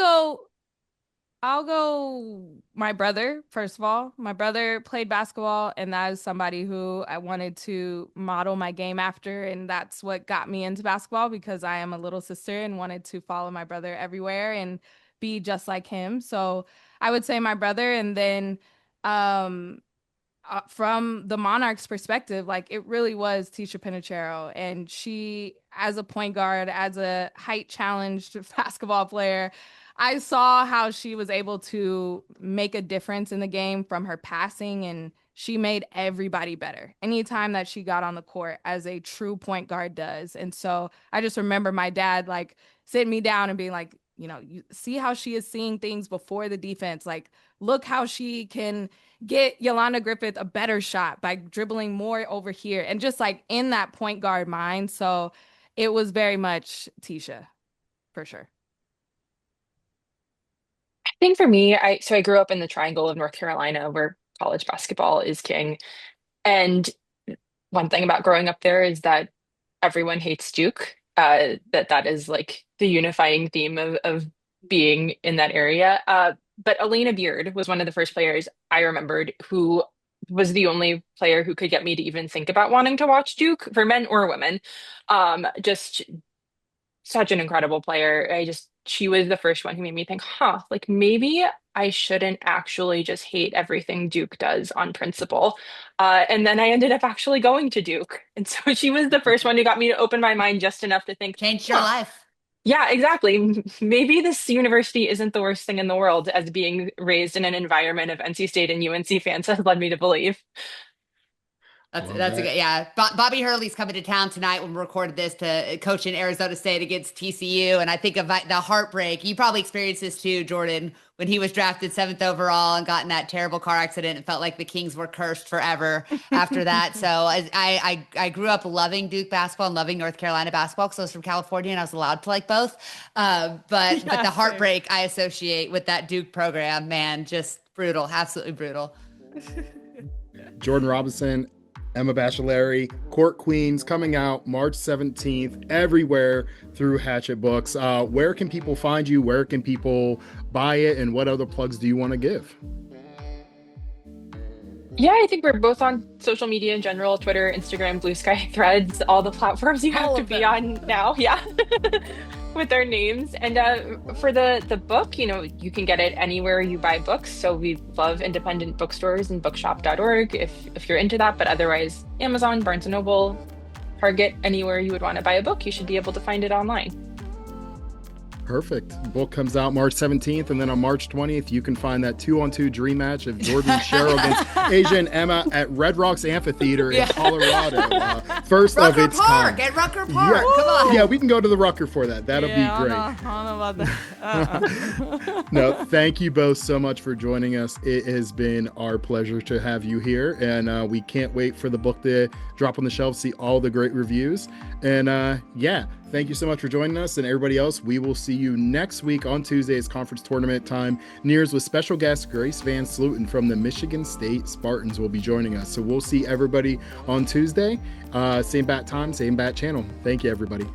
go my brother, first of all. My brother played basketball, and that is somebody who I wanted to model my game after. And that's what got me into basketball because I am a little sister and wanted to follow my brother everywhere and be just like him. So I would say my brother. And then um, from the Monarchs' perspective, like, it really was Tisha Pinachero. And she, as a point guard, as a height challenged basketball player, I saw how she was able to make a difference in the game from her passing, and she made everybody better anytime that she got on the court, as a true point guard does. And so I just remember my dad like sitting me down and being like, you see how she is seeing things before the defense. Like, look how she can get Yolanda Griffith a better shot by dribbling more over here, and just like in that point guard mind. So it was very much Tisha for sure. I think for me, I grew up in the Triangle of North Carolina, where college basketball is king. And one thing about growing up there is that everyone hates Duke. That is like the unifying theme of being in that area. But Elena Beard was one of the first players I remembered who was the only player who could get me to even think about wanting to watch Duke for men or women. Just such an incredible player. She was the first one who made me think, huh, like maybe I shouldn't actually just hate everything Duke does on principle. And then I ended up actually going to Duke. And so she was the first one who got me to open my mind just enough to think, Changed your huh, life. yeah, exactly. Maybe this university isn't the worst thing in the world, as being raised in an environment of NC State and UNC fans has led me to believe. Love That's a that. good, yeah. Bobby Hurley's coming to town tonight when we recorded this to coach in Arizona State against TCU. And I think of the heartbreak. You probably experienced this too, Jordan, when he was drafted 7th overall and got in that terrible car accident. It felt like the Kings were cursed forever after that. So I grew up loving Duke basketball and loving North Carolina basketball because I was from California and I was allowed to like both. But the Yeah, same. heartbreak I associate with that Duke program, man, just brutal, absolutely brutal. Jordan Robinson, Emma Bachellieri, Court Queens, coming out March 17th everywhere through Hatchet Books. Where can people find you? Where can people buy it? And what other plugs do you want to give? Yeah, I think we're both on social media in general, Twitter, Instagram, Blue Sky, Threads, all the platforms you have All to of be them. on now. Yeah. With our names. And for the book, you can get it anywhere you buy books. So we love independent bookstores and bookshop.org if you're into that. But otherwise, Amazon, Barnes & Noble, Target, anywhere you would want to buy a book, you should be able to find it online. Perfect. Book comes out March 17th, and then on March 20th, you can find that 2-on-2 dream match of Jordan and Cheryl against Asia and Emma at Red Rocks Amphitheater in Colorado. First Rucker of its Park, kind. at Rucker Park. Yeah. Come on. Yeah, we can go to the Rucker for that. That'll be great. I don't know about that. No, thank you both so much for joining us. It has been our pleasure to have you here, and we can't wait for the book to drop on the shelf, see all the great reviews. And yeah, thank you so much for joining us, and everybody else. We will see you next week on Tuesday's conference tournament time. Nears with special guest Grace Van Sluten from the Michigan State Spartans will be joining us. So we'll see everybody on Tuesday. Same bat time, same bat channel. Thank you, everybody.